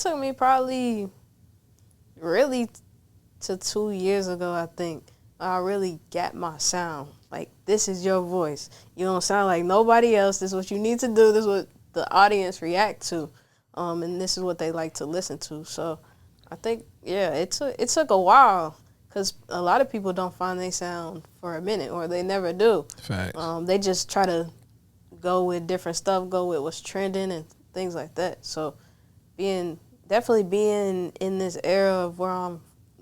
took me probably really to 2 years ago, I think. I really got my sound. Like, this is your voice. You don't sound like nobody else. This is what you need to do. This is what the audience react to. And this is what they like to listen to. So I think, yeah, it took a while because a lot of people don't find they sound for a minute, or they never do. Facts. They just try to go with different stuff, go with what's trending and things like that. So definitely being in this era of where I'm,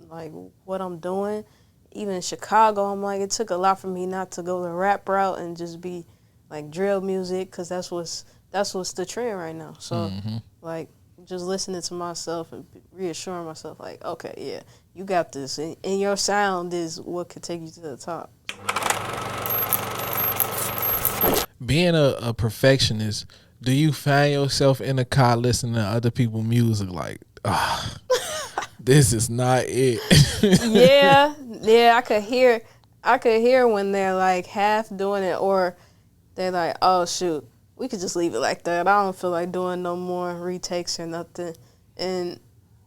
like, what I'm doing, even in Chicago, I'm like, it took a lot for me not to go the rap route and just be like drill music, because that's what's the trend right now. So like, just listening to myself and reassuring myself, like, okay, yeah, you got this, and your sound is what could take you to the top. Being a perfectionist, do you find yourself in the car listening to other people's music like, this is not it? yeah, I could hear when they're like half doing it, or they're like, oh shoot, we could just leave it like that. I don't feel like doing no more retakes or nothing. And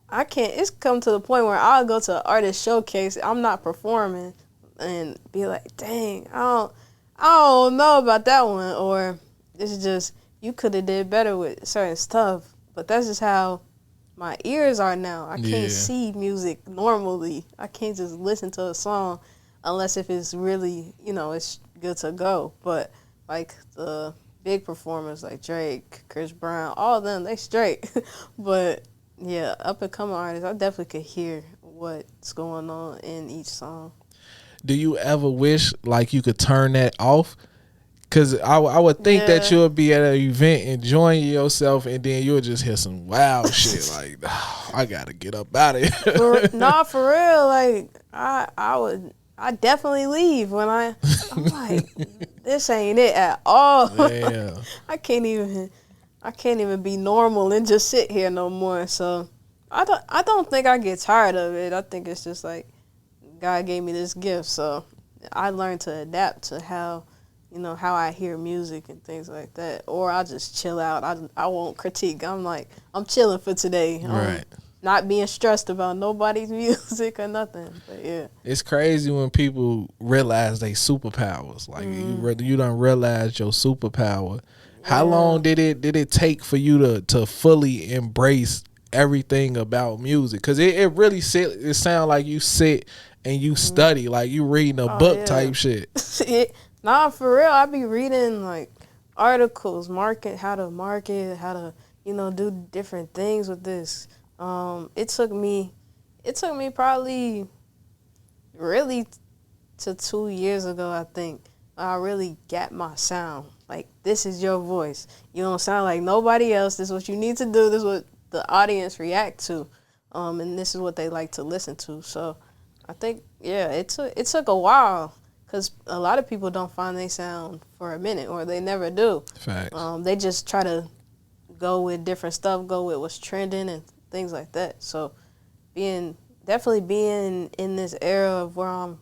I can't, it's come to the point where I'll go to an artist showcase, I'm not performing, and be like, dang, I don't know about that one, or it's just, you could have did better with certain stuff. But that's just how my ears are now. I can't see music normally. I can't just listen to a song unless if it's really, it's good to go. But like the big performers like Drake, Chris Brown, all of them, they straight. But yeah, up and coming artists, I definitely could hear what's going on in each song. Do you ever wish like you could turn that off? Because I would think that you'll be at an event enjoying yourself, and then you'll just hear some wild shit like, I gotta get up out of here. For real. Like, I definitely leave when I'm like, this ain't it at all. Damn. I can't even be normal and just sit here no more. So I don't think I get tired of it. I think it's just like God gave me this gift, so I learned to adapt to how I hear music and things like that. Or I'll just chill out. I won't critique. I'm like, I'm chilling for today. Right. Not being stressed about nobody's music or nothing. But yeah. It's crazy when people realize they superpowers. Like, you don't realize your superpower. Yeah. How long did it take for you to fully embrace everything about music? Because it really sounds like you sit and you study, like you reading a book type shit. Nah, for real. I be reading like articles, how to do different things with this. It took me probably really to 2 years ago, I think. I really got my sound. Like, this is your voice. You don't sound like nobody else. This is what you need to do. This is what the audience react to. And this is what they like to listen to. So I think, yeah, it took a while, because a lot of people don't find they sound for a minute, or they never do. Facts. They just try to go with different stuff, go with what's trending and things like that. So definitely being in this era of where I'm,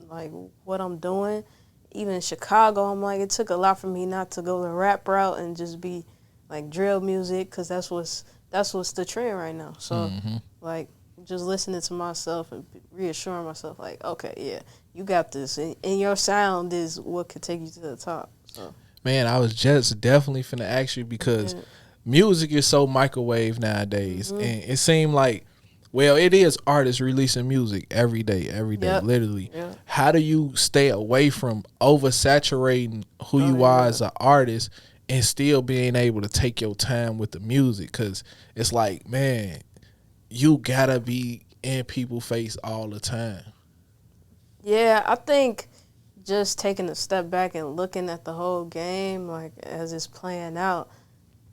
like, what I'm doing, even in Chicago, I'm like, it took a lot for me not to go the rap route and just be like drill music, because that's what's the trend right now. So like, just listening to myself and reassuring myself, like, okay, yeah, you got this, and your sound is what could take you to the top. So. Man, I was just definitely finna ask you, because music is so microwave nowadays, and it seemed like, well, it is artists releasing music every day, literally. Yep. How do you stay away from oversaturating who you are as an artist and still being able to take your time with the music? Because it's like, man, you gotta be in people's face all the time. Yeah, I think just taking a step back and looking at the whole game, like, as it's playing out.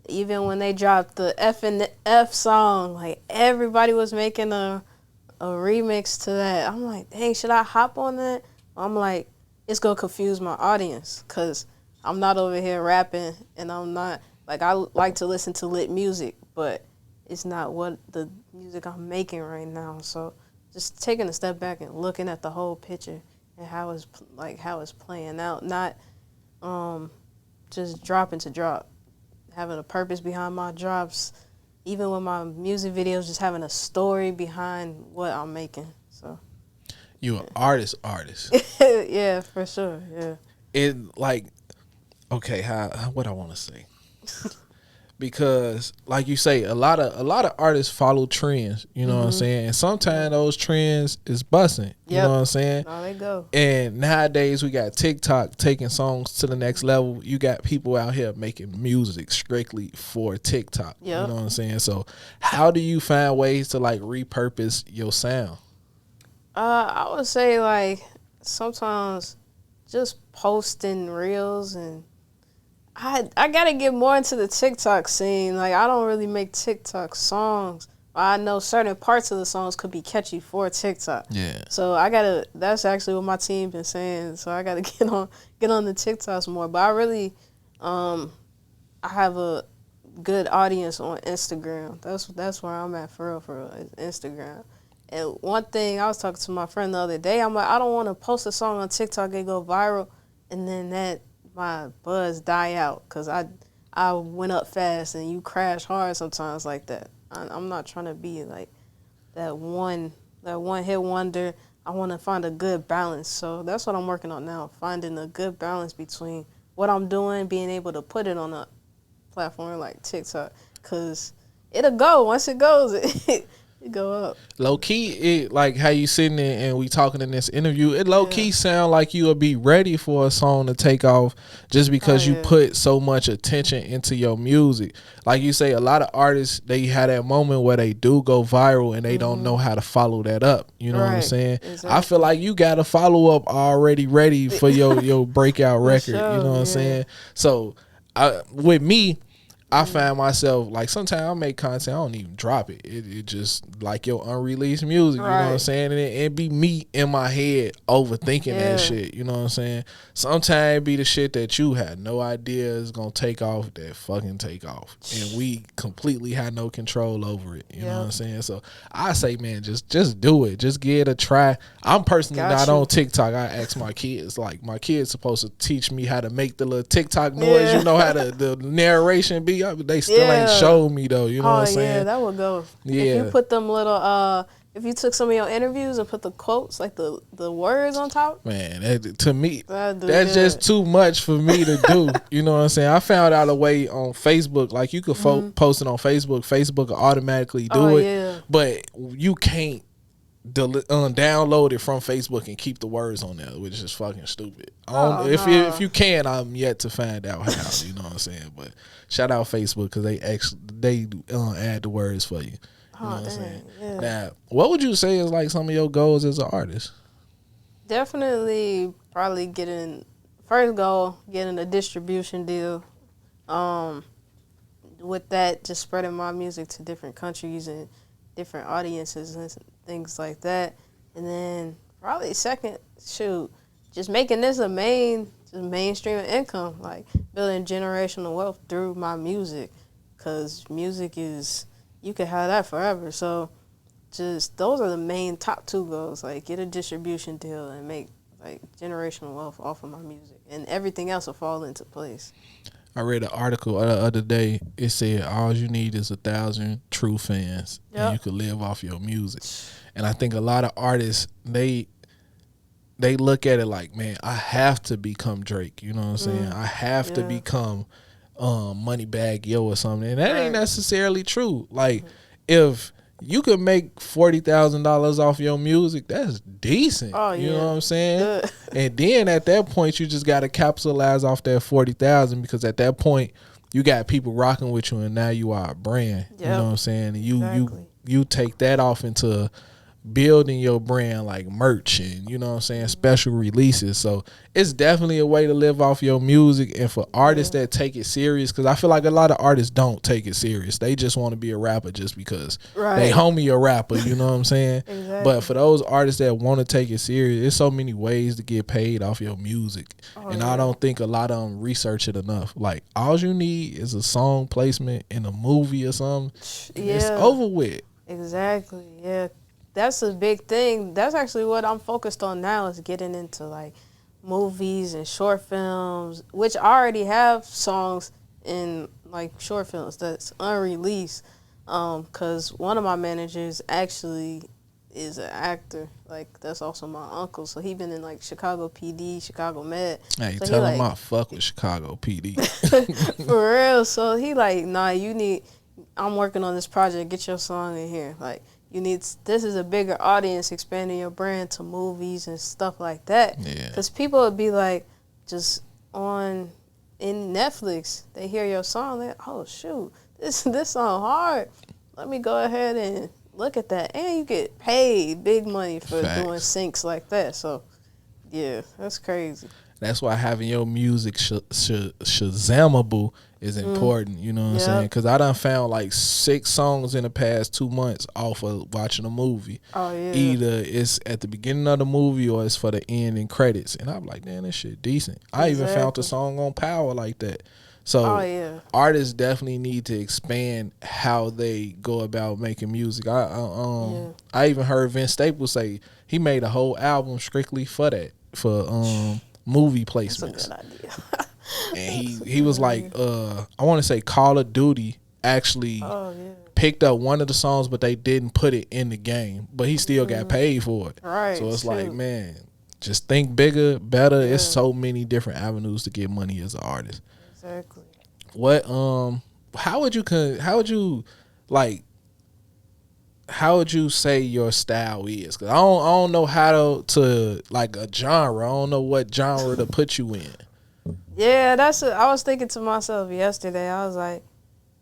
Even when they dropped the F and the F song, like, everybody was making a remix to that. I'm like, dang, should I hop on that? I'm like, it's gonna confuse my audience, because I'm not over here rapping, and I'm not, like, I like to listen to lit music, but it's not what the music I'm making right now. So just taking a step back and looking at the whole picture and how it's playing out, not just dropping to drop, having a purpose behind my drops, even with my music videos, just having a story behind what I'm making. So you an artist. yeah, for sure. Yeah. It like, okay, how what I want to say. Because like you say, a lot of artists follow trends, you know what I'm saying? And sometimes those trends is busting, you know what I'm saying? Oh, they go. And nowadays we got TikTok taking songs to the next level. You got people out here making music strictly for TikTok. You know what I'm saying? So how do you find ways to like repurpose your sound? I would say like sometimes just posting reels, and I gotta get more into the TikTok scene. Like, I don't really make TikTok songs. I know certain parts of the songs could be catchy for TikTok. Yeah. So that's actually what my team been saying. So I gotta get on the TikToks more. But I really, I have a good audience on Instagram. That's where I'm at for real, is Instagram. And one thing, I was talking to my friend the other day, I'm like, I don't want to post a song on TikTok and go viral, and then my buzz die out, because I went up fast and you crash hard sometimes like that. I'm not trying to be like that one hit wonder. I want to find a good balance. So that's what I'm working on now, finding a good balance between what I'm doing, being able to put it on a platform like TikTok, because it'll go. Once it goes, it go up. Low key, it like how you sitting there and we talking in this interview. It low key sound like you will be ready for a song to take off, just because you put so much attention into your music. Like you say, a lot of artists, they have that moment where they do go viral and they don't know how to follow that up. You know what I'm saying? Exactly. I feel like you got a follow up already ready for your breakout record. You know what I'm saying? So with me, I find myself like sometimes I make content, I don't even drop it. It just like your unreleased music, you know what I'm saying? And it be me in my head overthinking that shit, you know what I'm saying? Sometimes it be the shit that you had no idea is gonna take off that fucking take off, and we completely had no control over it. You know what I'm saying? So I say, man, just do it. Just give it a try. I'm personally not on TikTok. I ask my kids, like my kids supposed to teach me how to make the little TikTok noise. You know how the narration be. They still ain't showed me though. You know what I'm saying? Yeah, that would go. Yeah. If you put them little, if you took some of your interviews and put the quotes, like the words on top. Man, to me, that's just too much for me to do. You know what I'm saying? I found out a way on Facebook. Like you could post it on Facebook. Facebook will automatically do it. Yeah. But you can't download it from Facebook and keep the words on there, which is fucking stupid. If you can, I'm yet to find out how. You know what I'm saying? But shout out Facebook, because they add the words for you. You know what I'm saying? Yeah. Now, what would you say is like some of your goals as an artist? Definitely, probably getting a distribution deal. With that, just spreading my music to different countries and different audiences and things like that. And then probably second, just making this a mainstream income, like building generational wealth through my music, because music is, you can have that forever. So just those are the main top two goals, like get a distribution deal and make like generational wealth off of my music, and everything else will fall into place. I read an article the other day. It said all you need is 1,000 true fans, and you could live off your music. And I think a lot of artists, they look at it like, man, I have to become Drake. You know what I'm saying? I have to become Moneybagg Yo or something. And that ain't necessarily true. Like, if you could make $40,000 off your music, that's decent. You know what I'm saying? And then at that point, you just got to capitalize off that 40,000, because at that point, you got people rocking with you, and now you are a brand. You know what I'm saying? And you take that off into building your brand, like merch and, you know what I'm saying, special releases. So it's definitely a way to live off your music. And for artists that take it serious, because I feel like a lot of artists don't take it serious. They just want to be a rapper just because they homie a rapper, you know what I'm saying? But for those artists that want to take it serious, there's so many ways to get paid off your music. I don't think a lot of them research it enough. Like, all you need is a song placement in a movie or something, and it's over with. Exactly, yeah. That's a big thing. That's actually what I'm focused on now, is getting into like movies and short films, which I already have songs in like short films that's unreleased. Cause one of my managers actually is an actor. Like that's also my uncle. So he been in like Chicago PD, Chicago Med. Hey, So he tell him like I fuck with Chicago PD. for real. So he like, nah, you need. I'm working on this project. Get your song in here. Like you need. This is a bigger audience, expanding your brand to movies and stuff like that. Yeah. Cause people would be like, just on in Netflix, they hear your song. They oh shoot, this song hard. Let me go ahead and look at that, and you get paid big money for Facts. doing syncs like that. So yeah, that's crazy. That's why having your music Shazamable is important. You know what I'm saying? Because I done found like 6 songs in the past 2 months off of watching a movie. Oh yeah. Either it's at the beginning of the movie or it's for the ending credits, and I'm like, damn, this shit decent. I even found the song on Power like that. So artists definitely need to expand how they go about making music. I even heard Vince Staples say he made a whole album strictly for that, for movie placements. That's a good idea. And he was like, I want to say Call of Duty actually picked up one of the songs, but they didn't put it in the game, but he still got paid for it. Right. So it's like, man, just think bigger, better. It's so many different avenues to get money as an artist. Exactly. What how would you say your style is? Cause I don't know how to like a genre. I don't know what genre to put you in. Yeah, I was thinking to myself yesterday. I was like,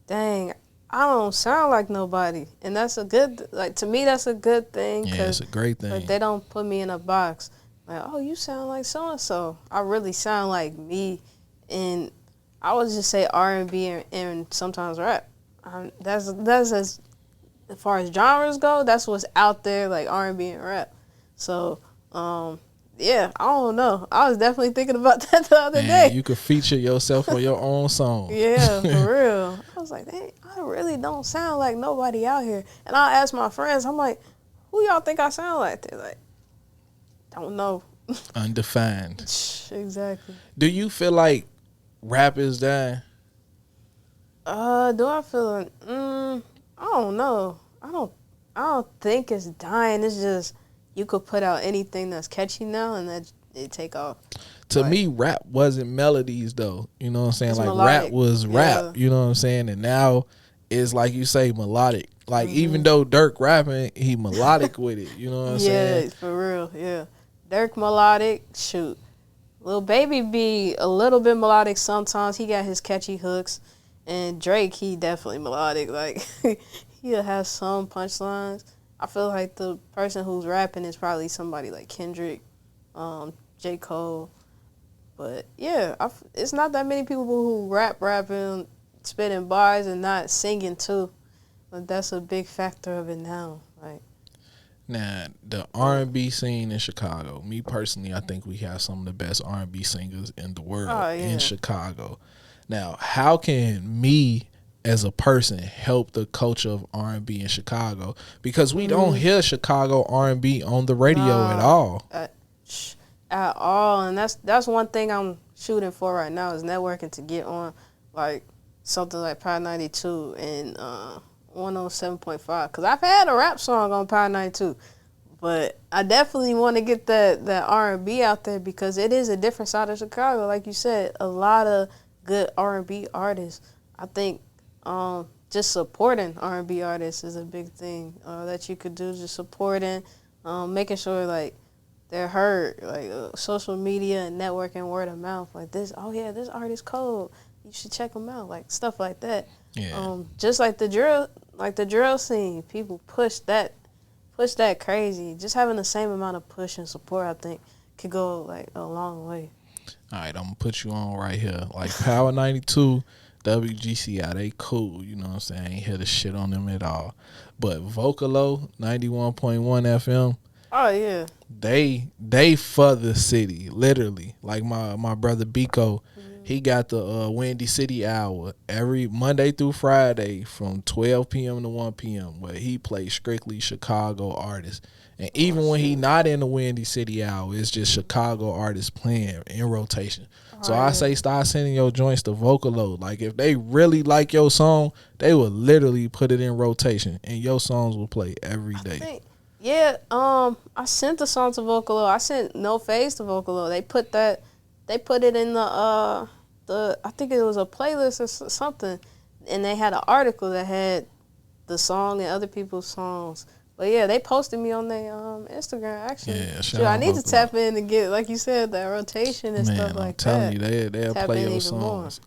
dang, I don't sound like nobody, and that's a good, like, to me that's a good thing. Yeah, it's a great thing. Like, they don't put me in a box. Like, oh, you sound like so and so. I really sound like me, and I would just say R&B and sometimes rap. That's as far as genres go. That's what's out there, like R&B and rap. So, yeah, I don't know. I was definitely thinking about that the other day. You could feature yourself on your own song. Yeah, for real. I was like, dang, I really don't sound like nobody out here. And I'll ask my friends, I'm like, who y'all think I sound like? They're like, don't know. Undefined. Exactly. Do you feel like rap is dying? Do I feel like, I don't know. I don't think it's dying. It's just you could put out anything that's catchy now and that it take off. To me, rap wasn't melodies though. You know what I'm saying? Like melodic. rap was rap. You know what I'm saying? And now it's like you say, melodic. Like even though Dirk rapping, he melodic with it. You know what I'm saying? Yeah, for real. Yeah, Dirk melodic. Shoot, Lil Baby be a little bit melodic sometimes. He got his catchy hooks, and Drake, he definitely melodic. Like he'll have some punchlines. I feel like the person who's rapping is probably somebody like Kendrick, J. Cole. But yeah, it's not that many people who rapping, spitting bars and not singing too. But that's a big factor of it now. Like, now the R&B scene in Chicago, me personally, I think we have some of the best R&B singers in the world in Chicago. Now, how can me as a person help the culture of R&B in Chicago? Because we don't hear Chicago R&B on the radio at all. At all. And that's one thing I'm shooting for right now is networking to get on like something like Power 92 and 107.5. Because I've had a rap song on Power 92. But I definitely want to get that R&B out there because it is a different side of Chicago. Like you said, a lot of good R&B artists. I think just supporting R&B artists is a big thing that you could do. Just supporting, making sure like they're heard, like social media and networking, word of mouth. Like this, oh yeah, this artist cold. You should check them out. Like stuff like that. Yeah. Just like the drill scene, people push that crazy. Just having the same amount of push and support, I think, could go like a long way. All right, I'm gonna put you on right here. Like Power 92, WGCI, they cool. You know what I'm saying? I ain't hear the shit on them at all. But Vocalo, 91.1 FM. Oh yeah. They for the city, literally. Like my brother Biko, he got the Windy City Hour every Monday through Friday from 12 p.m. to 1 p.m. where he plays strictly Chicago artists. And even when he not in the Windy City Hour, it's just Chicago artists playing in rotation. So I say start sending your joints to Vocalo. Like if they really like your song, they will literally put it in rotation, and your songs will play every day. I sent the song to Vocalo. I sent No Phase to Vocalo. They put it in the I think it was a playlist or something, and they had an article that had the song and other people's songs. But yeah, they posted me on their Instagram actually. Yeah, I need to tap in and get, like you said, that rotation and stuff like that. I'm telling you, they'll play your songs.